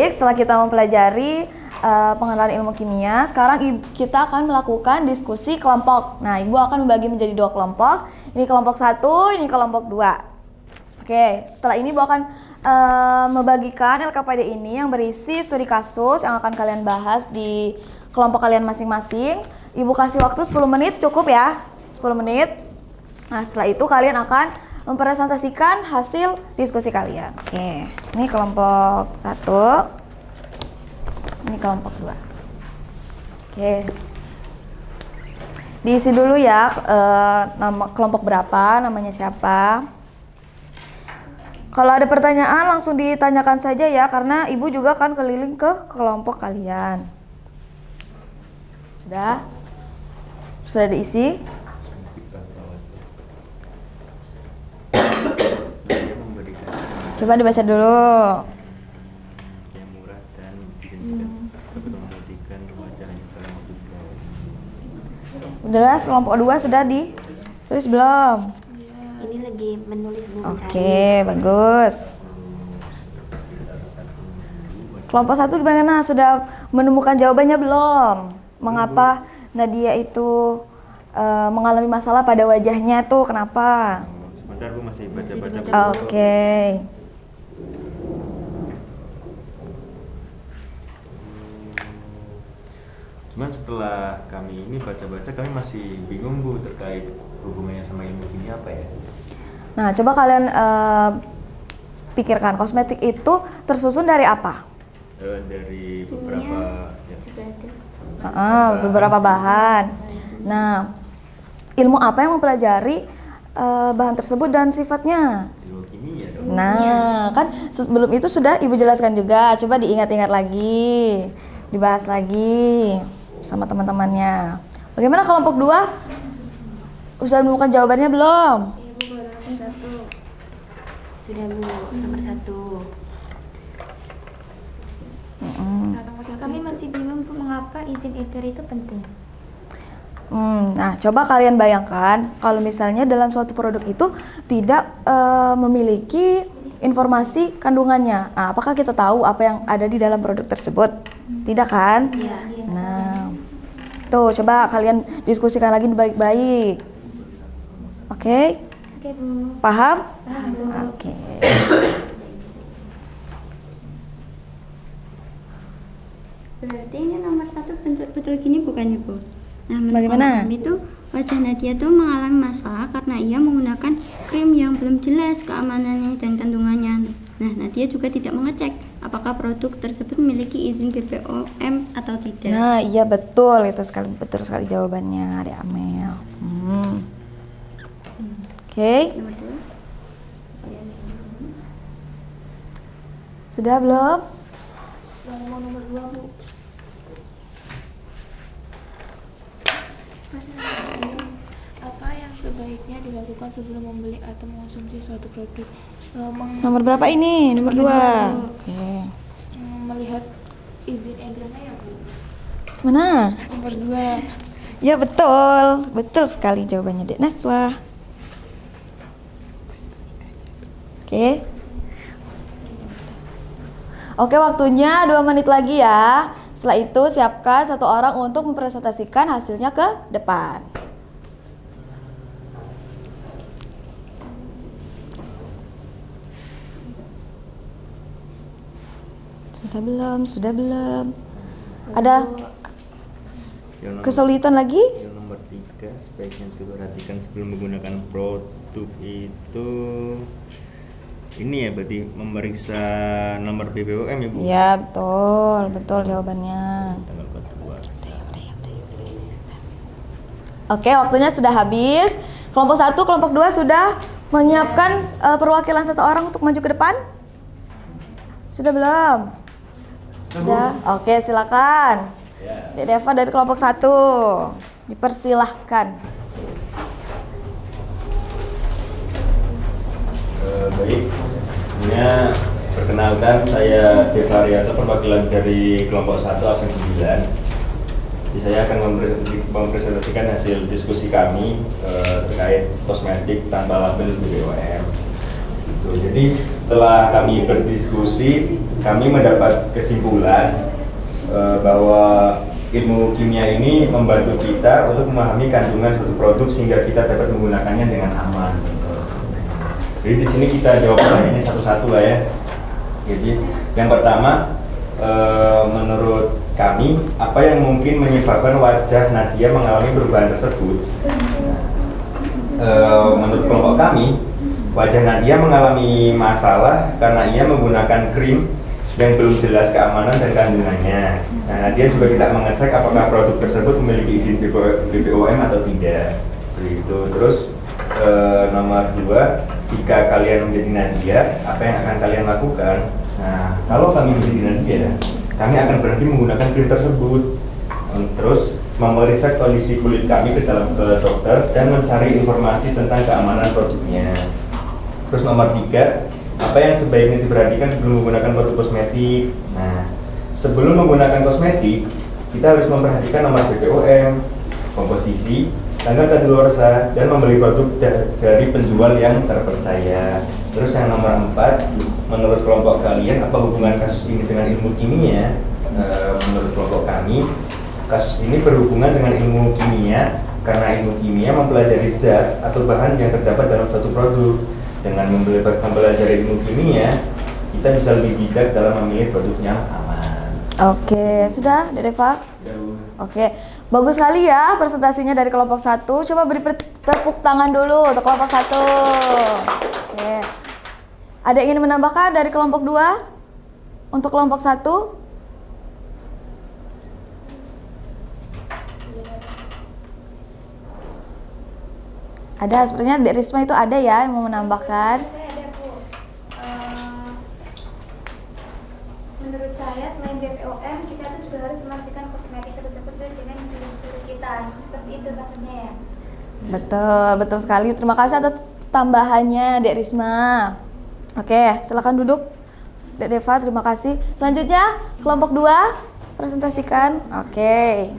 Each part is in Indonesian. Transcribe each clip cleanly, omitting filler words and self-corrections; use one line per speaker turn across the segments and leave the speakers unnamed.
Baik, setelah kita mempelajari pengenalan ilmu kimia, sekarang kita akan melakukan diskusi kelompok. Nah, Ibu akan membagi menjadi 2 kelompok. Ini kelompok 1, ini kelompok 2. Oke, setelah ini Ibu akan membagikan LKPD ini yang berisi studi kasus yang akan kalian bahas di kelompok kalian masing-masing. Ibu kasih waktu 10 menit, cukup ya? 10 menit. Nah, setelah itu kalian akan mempresentasikan hasil diskusi kalian. Oke, ini kelompok 1, ini kelompok 2. Oke, diisi dulu ya nama kelompok berapa, namanya siapa. Kalau ada pertanyaan langsung ditanyakan saja ya, karena Ibu juga akan keliling ke kelompok kalian. Sudah diisi? Coba dibaca dulu.
Yang murah dan dapat memperhatikan wajahnya dalam hidup.
Udah, kelompok 2 sudah ditulis belum?
Ini lagi menulis Bu, mencari.
Oke, bagus. Kelompok 1 gimana? Sudah menemukan jawabannya belum? Mengapa Nadia itu mengalami masalah pada wajahnya tuh, kenapa?
Sebentar Bu, masih baca-baca.
Oke.
Cuman setelah kami ini baca-baca, kami masih bingung Bu terkait hubungannya sama ilmu kimia apa ya?
Nah, coba kalian pikirkan, kosmetik itu tersusun dari apa?
Dari beberapa
Beberapa bahan. Nah, ilmu apa yang mempelajari bahan tersebut dan sifatnya?
ilmu kimia dong.
Nah, kan sebelum itu sudah Ibu jelaskan juga. Coba diingat-ingat lagi, dibahas lagi sama teman-temannya. Bagaimana kelompok 2? Sudah menemukan jawabannya belum?
Ibu nomor 1. Sudah Bu, nomor 1.
Kami masih bingung Bu, mengapa izin edar itu penting.
Nah, coba kalian bayangkan kalau misalnya dalam suatu produk itu tidak memiliki informasi kandungannya. Nah, apakah kita tahu apa yang ada di dalam produk tersebut? Tidak kan?
Iya.
Nah, tuh coba kalian diskusikan lagi baik-baik. Oke?
Oke Bu.
Paham?
Paham Bu.
Oke.
Berarti ini nomor 1 bentuk betul gini bukannya Bu? Nah, menurut
Bagaimana?
kami itu wajah Nadia tuh mengalami masalah karena ia menggunakan krim yang belum jelas keamanannya dan kandungannya. Nah, Nadia juga tidak mengecek apakah produk tersebut memiliki izin BPOM atau tidak.
Nah, iya betul betul sekali jawabannya, Adik Amel. Oke.
Nomor 2.
Sudah belum?
Mau nomor 2 Bu.
Apa yang sebaiknya dilakukan sebelum membeli atau mengonsumsi suatu produk?
Nomor berapa ini? Nomor 2. Oke.
Melihat izin edarnya ya Bu.
Mana?
Nomor 2.
Ya betul, betul sekali jawabannya Dek Naswa. Oke. Oke, waktunya 2 menit lagi ya. Setelah itu siapkan 1 orang untuk mempresentasikan hasilnya ke depan. Sudah belum? Sudah belum? Ada kesulitan lagi?
Yang nomor 3, sebaiknya diperhatikan sebelum menggunakan produk itu. Ini ya, berarti memeriksa nomor BPOM ya Bu?
Ya betul, betul jawabannya.
Tanggal kedua.
Oke, waktunya sudah habis. Kelompok 1, kelompok 2 sudah menyiapkan perwakilan 1 orang untuk maju ke depan? Sudah belum? Sudah? Oke, silakan. Dek Deva dari kelompok 1. Dipersilahkan.
Baik, perkenalkan saya Deva Rianto, perwakilan dari kelompok 1 absen 9. Jadi saya akan mempresentasikan hasil diskusi kami terkait kosmetik tanpa label BPOM. Gitu. Jadi setelah kami berdiskusi, kami mendapat kesimpulan bahwa ilmu kimia ini membantu kita untuk memahami kandungan suatu produk sehingga kita dapat menggunakannya dengan aman. Jadi di sini kita jawab pertanyaannya satu-satu lah ya. Jadi yang pertama, menurut kami apa yang mungkin menyebabkan wajah Nadia mengalami perubahan tersebut? Menurut kelompok kami, wajah Nadia mengalami masalah karena ia menggunakan krim yang belum jelas keamanan dan kandungannya. Nah, Nadia juga tidak mengecek apakah produk tersebut memiliki izin BPOM atau tidak. Begitu. Terus nomor 2, jika kalian menjadi Nadia, apa yang akan kalian lakukan? Nah, kalau kami menjadi Nadia, kami akan berhenti menggunakan krim tersebut. Terus memeriksa kondisi kulit kami ke dokter dan mencari informasi tentang keamanan produknya. Terus nomor 3, apa yang sebaiknya diperhatikan sebelum menggunakan produk kosmetik? Nah, sebelum menggunakan kosmetik, kita harus memperhatikan nomor BPOM, komposisi, tanggal kadaluarsa, dan membeli produk dari penjual yang terpercaya. Terus yang nomor 4, menurut kelompok kalian, apa hubungan kasus ini dengan ilmu kimia? Menurut kelompok kami, kasus ini berhubungan dengan ilmu kimia karena ilmu kimia mempelajari zat atau bahan yang terdapat dalam suatu produk. Dengan mempelajari ilmu kimia, kita bisa lebih bijak dalam memilih produk yang aman.
Oke, sudah, Dek Deva? Oke, bagus sekali ya presentasinya dari kelompok 1. Coba beri tepuk tangan dulu untuk kelompok 1. Oke. Ada yang ingin menambahkan dari kelompok 2? Untuk kelompok 1? Ada, sepertinya Dek Risma itu ada ya yang mau menambahkan.
Saya ada Bu. Menurut saya selain BPOM, kita tuh juga harus memastikan kosmetik tersebut sesuai dengan jenis kulit kita. Seperti itu maksudnya ya.
Betul, betul sekali. Terima kasih atas tambahannya Dek Risma. Oke, silakan duduk. Dek Deva, terima kasih. Selanjutnya kelompok 2 presentasikan. Oke.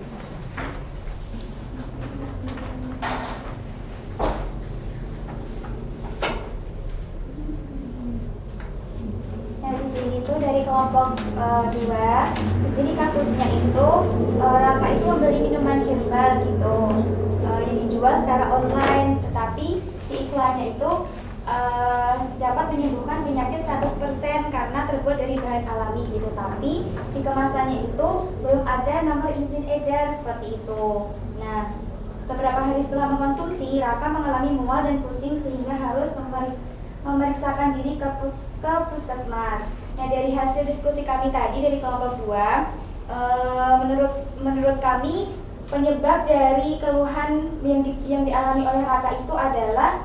Dari kelompok 2, di sini kasusnya itu Raka itu membeli minuman herbal gitu yang dijual secara online, tetapi di iklannya itu dapat menyembuhkan penyakit 100% karena terbuat dari bahan alami gitu, tapi di kemasannya itu belum ada nomor izin edar seperti itu. Nah, beberapa hari setelah mengkonsumsi, Raka mengalami mual dan pusing sehingga harus memeriksakan diri ke puskesmas. Nah, dari hasil diskusi kami tadi dari kelompok 2, menurut kami penyebab dari keluhan yang dialami oleh Raka itu adalah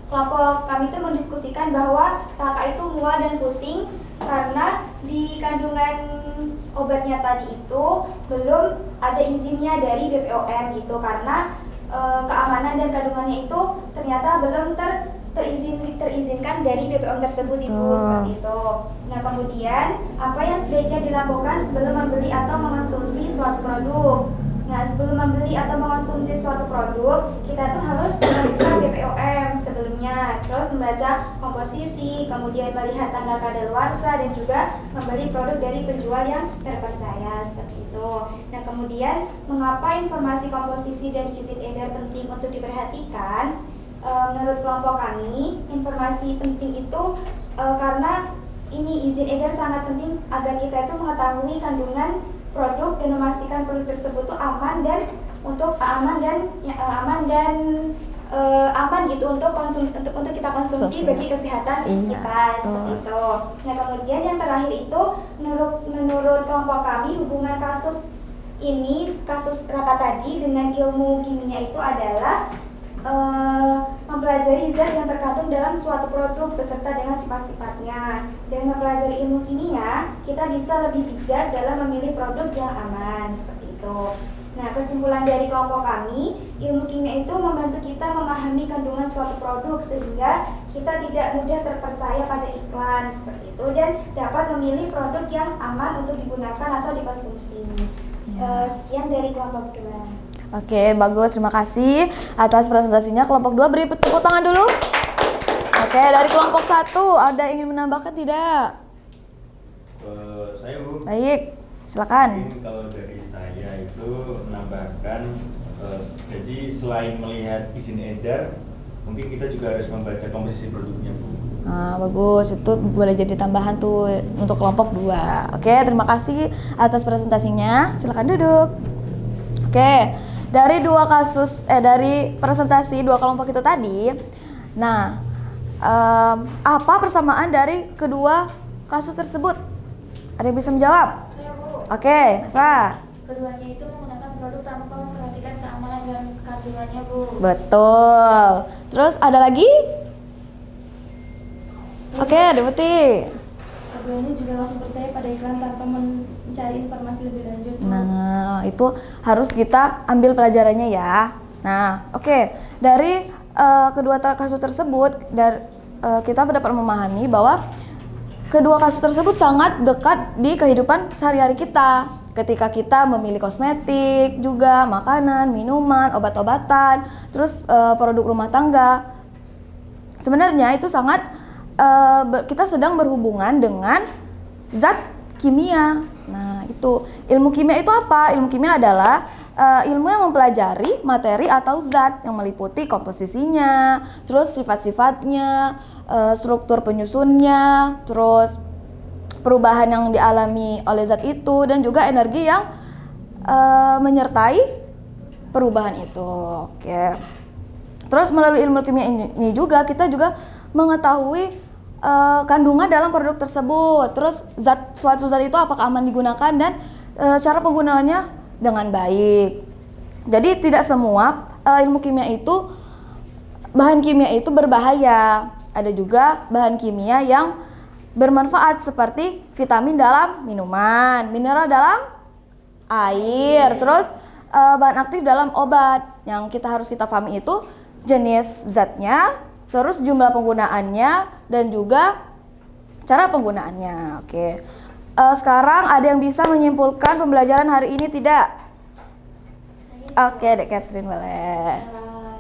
kelompok kami itu mendiskusikan bahwa Raka itu mual dan pusing karena di kandungan obatnya tadi itu belum ada izinnya dari BPOM gitu, karena keamanan dan kandungannya itu ternyata belum terizinkan dari BPOM tersebut Ibu, seperti itu. Nah, kemudian apa yang sebaiknya dilakukan sebelum membeli atau mengonsumsi suatu produk? Nah, sebelum membeli atau mengonsumsi suatu produk, kita tuh harus memeriksa BPOM sebelumnya, terus membaca komposisi, kemudian melihat tanggal kadaluarsa dan juga membeli produk dari penjual yang terpercaya, seperti itu. Nah, kemudian mengapa informasi komposisi dan izin edar penting untuk diperhatikan? Menurut kelompok kami, informasi penting itu karena ini izin edar sangat penting agar kita itu mengetahui kandungan produk dan memastikan produk tersebut itu aman gitu untuk kita konsumsi bagi kesehatan kita, seperti itu. Nah, kemudian yang terakhir itu menurut kelompok kami, hubungan kasus Raka tadi dengan ilmu kimia itu adalah mempelajari zat yang terkandung dalam suatu produk beserta dengan sifat-sifatnya. Dengan mempelajari ilmu kimia, kita bisa lebih bijak dalam memilih produk yang aman, seperti itu. Nah, kesimpulan dari kelompok kami, ilmu kimia itu membantu kita memahami kandungan suatu produk sehingga kita tidak mudah terpercaya pada iklan, seperti itu, dan dapat memilih produk yang aman untuk digunakan atau dikonsumsi. Sekian dari kelompok 2.
Oke, bagus. Terima kasih atas presentasinya. Kelompok 2 beri tepuk tangan dulu. Oke, dari kelompok 1 ada yang ingin menambahkan tidak?
Saya Bu.
Baik, silakan.
Mungkin kalau dari saya itu menambahkan, jadi selain melihat izin edar, mungkin kita juga harus membaca komposisi produknya Bu.
Nah, bagus, itu boleh jadi tambahan tuh untuk kelompok 2. Oke, terima kasih atas presentasinya. Silakan duduk. Oke, dari dari presentasi 2 kelompok itu tadi, nah, apa persamaan dari kedua kasus tersebut? Ada yang bisa menjawab?
Saya Bu.
Oke, Nasa.
Keduanya itu menggunakan produk tanpa memperhatikan keamanan dan kandungannya Bu.
Betul. Terus ada lagi? Oke, Debuti.
Keduanya juga langsung percaya pada iklan tanpa mencari informasi lebih lanjut.
Nah, itu harus kita ambil pelajarannya ya. Nah, oke. Dari kedua kasus tersebut, kita dapat memahami bahwa kedua kasus tersebut sangat dekat di kehidupan sehari-hari kita. Ketika kita memilih kosmetik, juga makanan, minuman, obat-obatan, terus produk rumah tangga. Sebenarnya itu sangat kita sedang berhubungan dengan zat kimia. Nah, itu ilmu kimia itu apa? Ilmu kimia adalah ilmu yang mempelajari materi atau zat yang meliputi komposisinya, terus sifat-sifatnya, struktur penyusunnya, terus perubahan yang dialami oleh zat itu, dan juga energi yang menyertai perubahan itu. Oke. Terus melalui ilmu kimia ini juga kita juga mengetahui kandungan dalam produk tersebut. Terus suatu zat itu apakah aman digunakan dan cara penggunaannya dengan baik. Jadi tidak semua ilmu kimia itu, bahan kimia itu berbahaya. Ada juga bahan kimia yang bermanfaat seperti vitamin dalam minuman, mineral dalam air, terus bahan aktif dalam obat. Yang kita harus pahami itu jenis zatnya, terus jumlah penggunaannya, dan juga cara penggunaannya. Oke. Sekarang ada yang bisa menyimpulkan pembelajaran hari ini tidak? Oke, Dek Catherine boleh.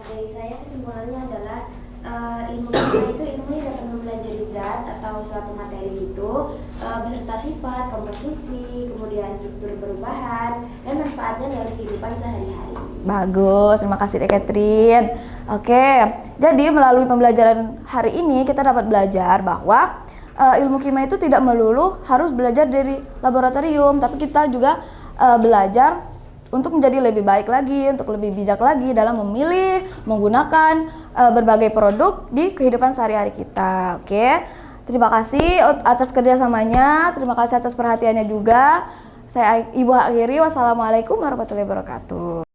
Dari saya kesimpulannya adalah ilmu kimia itu ilmu yang dapat mempelajari zat atau suatu materi itu beserta sifat, komposisi, kemudian struktur perubahan, dan manfaatnya dalam kehidupan sehari-hari.
Bagus, terima kasih Dek Catherine. Oke, jadi melalui pembelajaran hari ini kita dapat belajar bahwa ilmu kimia itu tidak melulu harus belajar dari laboratorium, tapi kita juga belajar untuk menjadi lebih baik lagi, untuk lebih bijak lagi dalam memilih, menggunakan berbagai produk di kehidupan sehari-hari kita. Oke, terima kasih atas kerjasamanya, terima kasih atas perhatiannya juga. Saya Ibu akhiri, wassalamualaikum warahmatullahi wabarakatuh.